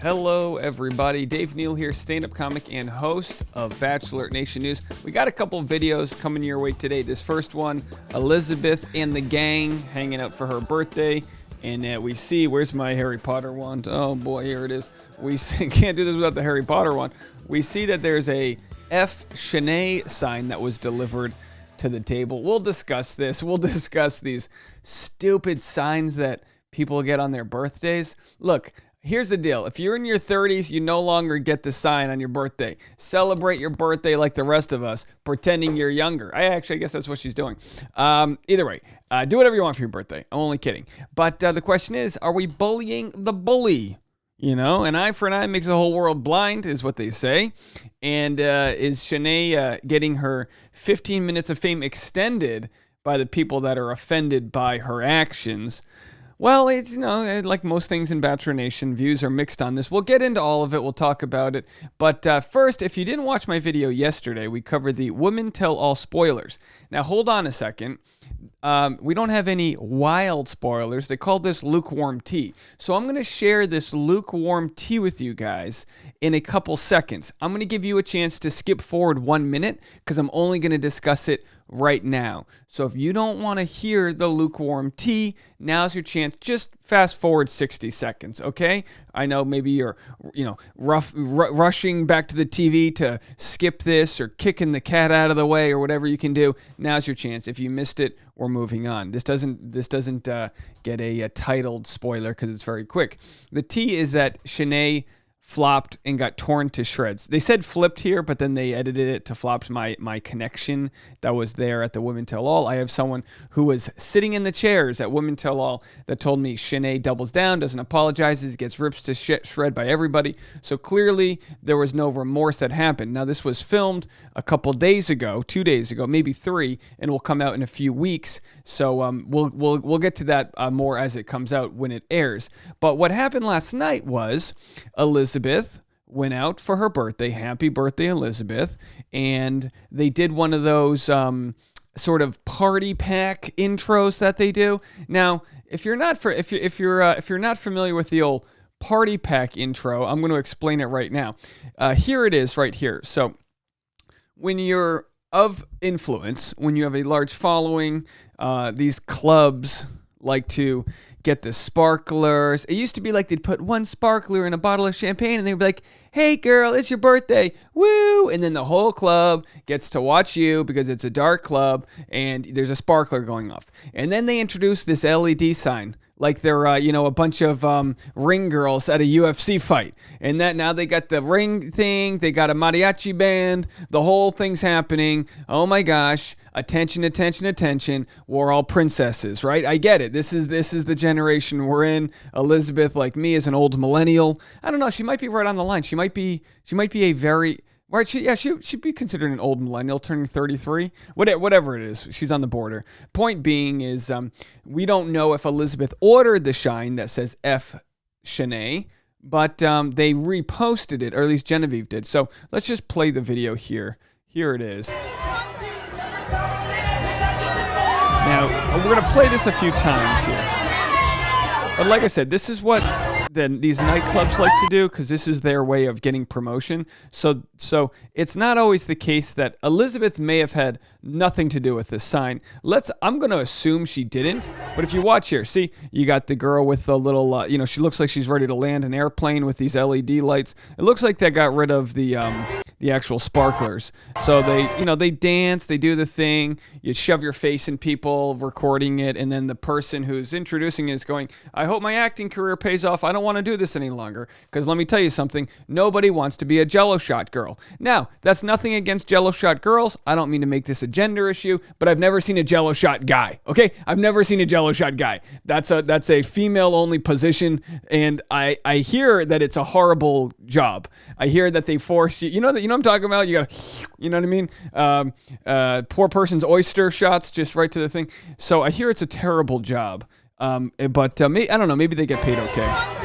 Hello, everybody. Dave Neal here, stand-up comic and host of Bachelor Nation News. We got a couple videos coming your way today. This first one, Elizabeth and the gang hanging out for her birthday. And we see, where's my Harry Potter wand? Oh boy, here it is. We see, can't do this without the Harry Potter one. We see that there's a F. Shanae sign that was delivered to the table. We'll discuss this. We'll discuss these stupid signs that people get on their birthdays. Look, here's the deal. If you're in your 30s, you no longer get the sign on your birthday. Celebrate your birthday like the rest of us, pretending you're younger. I guess that's what she's doing. Either way, do whatever you want for your birthday. I'm only kidding. But the question is, are we bullying the bully? You know, an eye for an eye makes the whole world blind, is what they say. And is Shanae getting her 15 minutes of fame extended by the people that are offended by her actions? Well, it's, like most things in Bachelor Nation, views are mixed on this. We'll get into all of it. We'll talk about it. But first, if you didn't watch my video yesterday, we covered the Women Tell All spoilers. Now, hold on a second. We don't have any wild spoilers. They call this lukewarm tea. So I'm going to share this lukewarm tea with you guys in a couple seconds. I'm going to give you a chance to skip forward 1 minute because I'm only going to discuss it right now. So if you don't want to hear the lukewarm tea, now's your chance. Just fast forward 60 seconds, okay? I know maybe you're, rushing back to the TV to skip this or kicking the cat out of the way or whatever you can do. Now's your chance. If you missed it, we're moving on. This doesn't get a titled spoiler because it's very quick. The tea is that Shanae flopped and got torn to shreds. They said flipped here, but then they edited it to flopped. My connection that was there at the Women Tell All. I have someone who was sitting in the chairs at Women Tell All that told me Shanae doubles down, doesn't apologizes, gets ripped to shred by everybody. So clearly there was no remorse that happened. Now this was filmed a couple days ago, 2 days ago, maybe 3, and will come out in a few weeks. So we'll get to that more as it comes out when it airs. But what happened last night was Elizabeth went out for her birthday. Happy birthday, Elizabeth. And they did one of those sort of party pack intros that they do. Now, if you're not familiar with the old party pack intro, I'm going to explain it right now. Here it is right here. So when you're of influence, when you have a large following, these clubs like to get the sparklers. It used to be like they'd put one sparkler in a bottle of champagne and they'd be like, hey girl, it's your birthday, woo! And then the whole club gets to watch you because it's a dark club and there's a sparkler going off. And then they introduce this LED sign like they're, a bunch of ring girls at a UFC fight. And that now they got the ring thing, they got a mariachi band, the whole thing's happening. Oh my gosh, attention, attention, attention. We're all princesses, right? I get it. This is the generation we're in. Elizabeth, like me, is an old millennial. I don't know, she might be right on the line. She might be a very... Right, she'd be considered an old millennial, turning 33. Whatever it is, she's on the border. Point being is, we don't know if Elizabeth ordered the shine that says F. Shanae, but they reposted it, or at least Genevieve did. So let's just play the video here. Here it is. Now, we're going to play this a few times here. But like I said, this is what these nightclubs like to do because this is their way of getting promotion. So it's not always the case that Elizabeth may have had nothing to do with this sign. I'm going to assume she didn't, but if you watch here, see, you got the girl with the little, she looks like she's ready to land an airplane with these LED lights. It looks like they got rid of the actual sparklers. So they dance, they do the thing, you shove your face in people recording it, and then the person who's introducing it is going, I hope my acting career pays off. I don't want to do this any longer. Because let me tell you something, nobody wants to be a Jello shot girl. Now, that's nothing against Jello shot girls. I don't mean to make this a gender issue, but I've never seen a Jello shot guy. Okay? I've never seen a Jello shot guy. That's a female only position, and I hear that it's a horrible job. I hear that they force you, you know what I'm talking about? You got, you know what I mean? Poor person's oyster shots just right to the thing. So I hear it's a terrible job. But I don't know, maybe they get paid okay.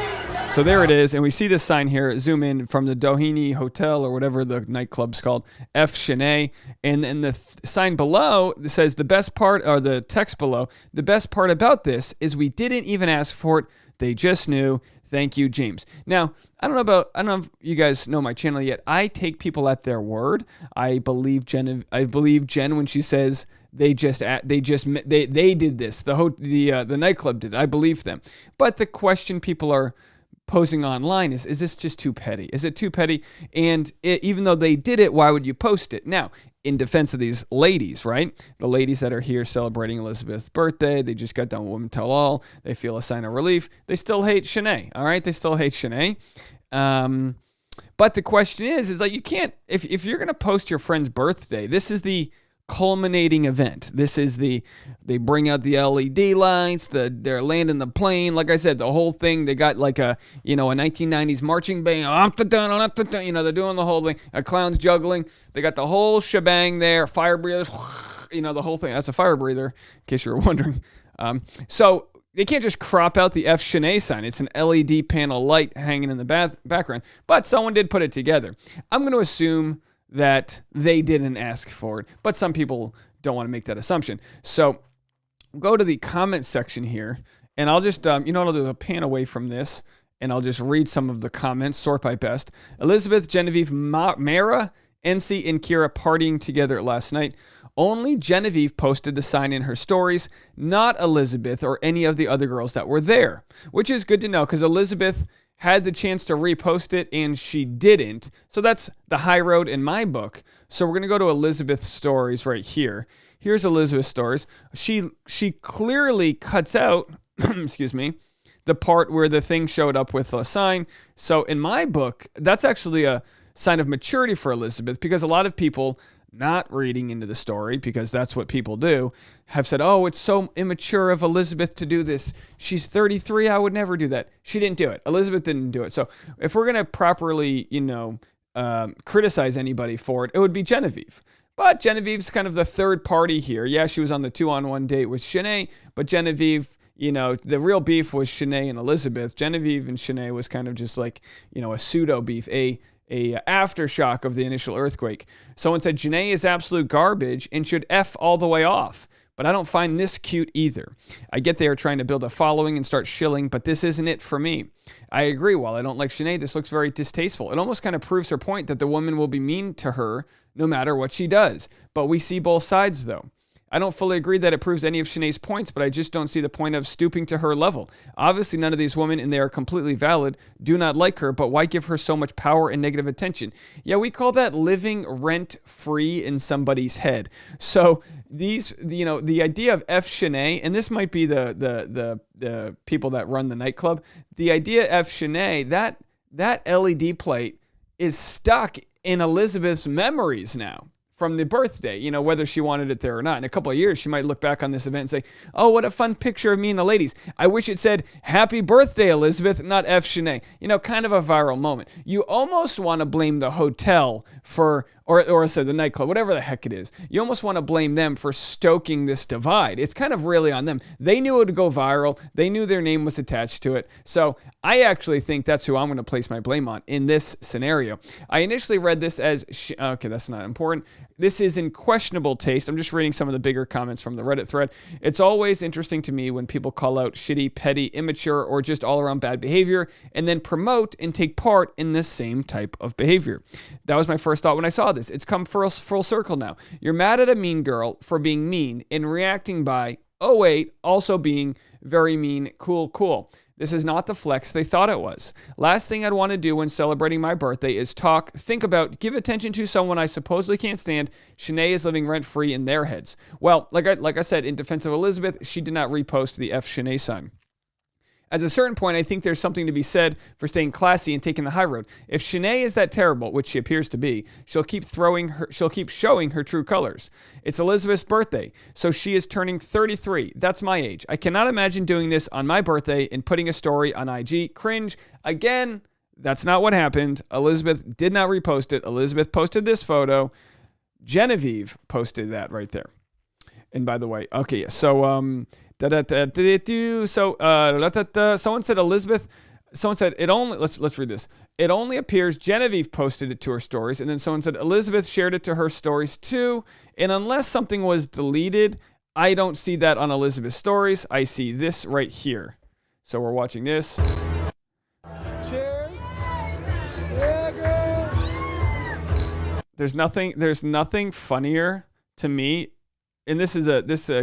So there it is, and we see this sign here, zoom in from the Doheny Hotel or whatever the nightclub's called, F. Shanae, and the sign below says the best part, or the text below, the best part about this is we didn't even ask for it. They just knew. Thank you, James. Now, I don't know if you guys know my channel yet. I take people at their word. I believe Jen when she says they did this. The nightclub did it. I believe them. But the question people are posing online is this just too petty? Is it too petty? And even though they did it, why would you post it? Now, in defense of these ladies, right? The ladies that are here celebrating Elizabeth's birthday, they just got done with Women Tell All. They feel a sign of relief. They still hate Shanae, all right? They still hate Shanae. But the question is like you can't, if you're going to post your friend's birthday, this is the culminating event. This is they bring out the LED lights, they're landing the plane. Like I said, the whole thing, they got like a 1990s marching band, they're doing the whole thing, a clown's juggling. They got the whole shebang there, fire breathers, the whole thing. That's a fire breather, in case you were wondering. So they can't just crop out the F Shanae sign. It's an LED panel light hanging in the background, but someone did put it together. I'm going to assume that they didn't ask for it, but some people don't want to make that assumption. So go to the comment section here, and I'll just, what I'll do is I'll pan away from this, and I'll just read some of the comments, sort by best. Elizabeth, Genevieve, Mara, NC, and Kira partying together last night. Only Genevieve posted the sign in her stories, not Elizabeth or any of the other girls that were there, which is good to know because Elizabeth had the chance to repost it and she didn't. So that's the high road in my book. So we're going to go to Elizabeth's stories right here. Here's Elizabeth's stories. She clearly cuts out, excuse me, the part where the thing showed up with a sign. So in my book, that's actually a sign of maturity for Elizabeth because a lot of people not reading into the story, because that's what people do, have said, oh, it's so immature of Elizabeth to do this. She's 33. I would never do that. She didn't do it. Elizabeth didn't do it. So if we're going to properly, criticize anybody for it, it would be Genevieve. But Genevieve's kind of the third party here. Yeah, she was on the 2-on-1 date with Shanae, but Genevieve, the real beef was Shanae and Elizabeth. Genevieve and Shanae was kind of just like, a pseudo beef, a aftershock of the initial earthquake. Someone said Shanae is absolute garbage and should F all the way off. But I don't find this cute either. I get they are trying to build a following and start shilling, but this isn't it for me. I agree. While I don't like Shanae, this looks very distasteful. It almost kind of proves her point that the woman will be mean to her no matter what she does. But we see both sides, though. I don't fully agree that it proves any of Shanae's points, but I just don't see the point of stooping to her level. Obviously, none of these women, and they are completely valid, do not like her, but why give her so much power and negative attention? Yeah, we call that living rent-free in somebody's head. So these, the idea of F Shanae, and this might be the people that run the nightclub, the idea F Shanae, that LED plate is stuck in Elizabeth's memories now. From the birthday, whether she wanted it there or not. In a couple of years, she might look back on this event and say, oh, what a fun picture of me and the ladies. I wish it said, happy birthday, Elizabeth, not F. Shanae. Kind of a viral moment. You almost want to blame the hotel for, or say the nightclub, whatever the heck it is. You almost want to blame them for stoking this divide. It's kind of really on them. They knew it would go viral. They knew their name was attached to it. So I actually think that's who I'm going to place my blame on in this scenario. I initially read this as, okay, that's not important. This is in questionable taste. I'm just reading some of the bigger comments from the Reddit thread. It's always interesting to me when people call out shitty, petty, immature, or just all-around bad behavior and then promote and take part in this same type of behavior. That was my first thought when I saw this. It's come full circle now. You're mad at a mean girl for being mean and reacting by, oh wait, also being very mean, cool. This is not the flex they thought it was. Last thing I'd want to do when celebrating my birthday is think about, give attention to someone I supposedly can't stand. Shanae is living rent-free in their heads. Well, like I said, in defense of Elizabeth, she did not repost the F Shanae sign. At a certain point, I think there's something to be said for staying classy and taking the high road. If Shanae is that terrible, which she appears to be, she'll keep showing her true colors. It's Elizabeth's birthday, so she is turning 33. That's my age. I cannot imagine doing this on my birthday and putting a story on IG. Cringe. Again, that's not what happened. Elizabeth did not repost it. Elizabeth posted this photo. Genevieve posted that right there. And by the way, okay, so someone said Elizabeth. Someone said it only. Let's read this. It only appears Genevieve posted it to her stories, and then someone said Elizabeth shared it to her stories too. And unless something was deleted, I don't see that on Elizabeth's stories. I see this right here. So we're watching this. There's nothing funnier to me, and this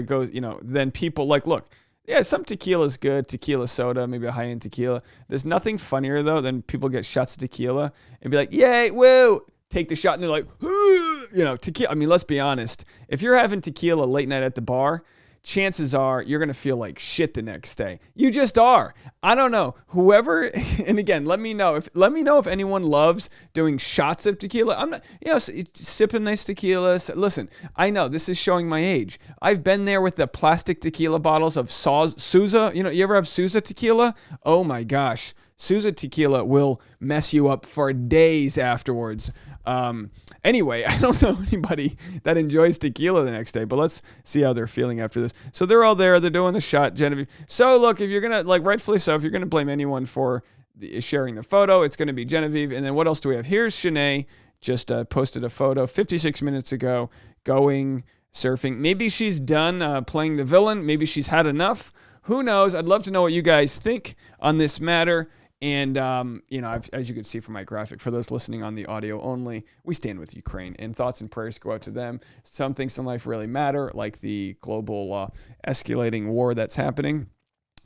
goes, than people like, look, yeah, some tequila's good, tequila soda, maybe a high-end tequila. There's nothing funnier though than people get shots of tequila and be like, yay, woo, take the shot, and they're like, tequila. I mean, let's be honest. If you're having tequila late night at the bar, chances are you're going to feel like shit the next day. You just are. I don't know. Whoever, and again, let me know if anyone loves doing shots of tequila. I'm not, sipping nice tequila. Listen, I know this is showing my age. I've been there with the plastic tequila bottles of Sousa. You ever have Sousa tequila? Oh my gosh. Sousa tequila will mess you up for days afterwards. Anyway, I don't know anybody that enjoys tequila the next day, but let's see how they're feeling after this. So they're all there. They're doing the shot, Genevieve. So look, if you're going to, rightfully so, if you're going to blame anyone for sharing the photo, it's going to be Genevieve. And then what else do we have? Here's Shanae, just posted a photo 56 minutes ago, going surfing. Maybe she's done playing the villain. Maybe she's had enough. Who knows? I'd love to know what you guys think on this matter. And, as you can see from my graphic, for those listening on the audio only, we stand with Ukraine, and thoughts and prayers go out to them. Some things in life really matter, like the global escalating war that's happening,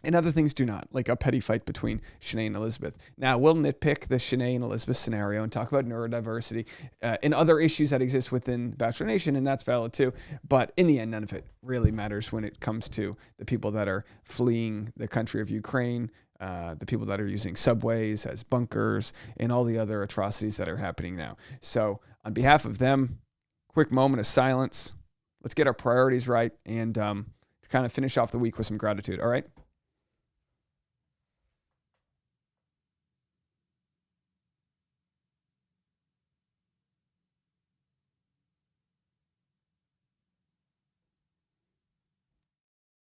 and other things do not, like a petty fight between Shanae and Elizabeth. Now, we'll nitpick the Shanae and Elizabeth scenario and talk about neurodiversity and other issues that exist within Bachelor Nation, and that's valid too. But in the end, none of it really matters when it comes to the people that are fleeing the country of Ukraine, the people that are using subways as bunkers, and all the other atrocities that are happening now. So on behalf of them, quick moment of silence. Let's get our priorities right and kind of finish off the week with some gratitude. All right.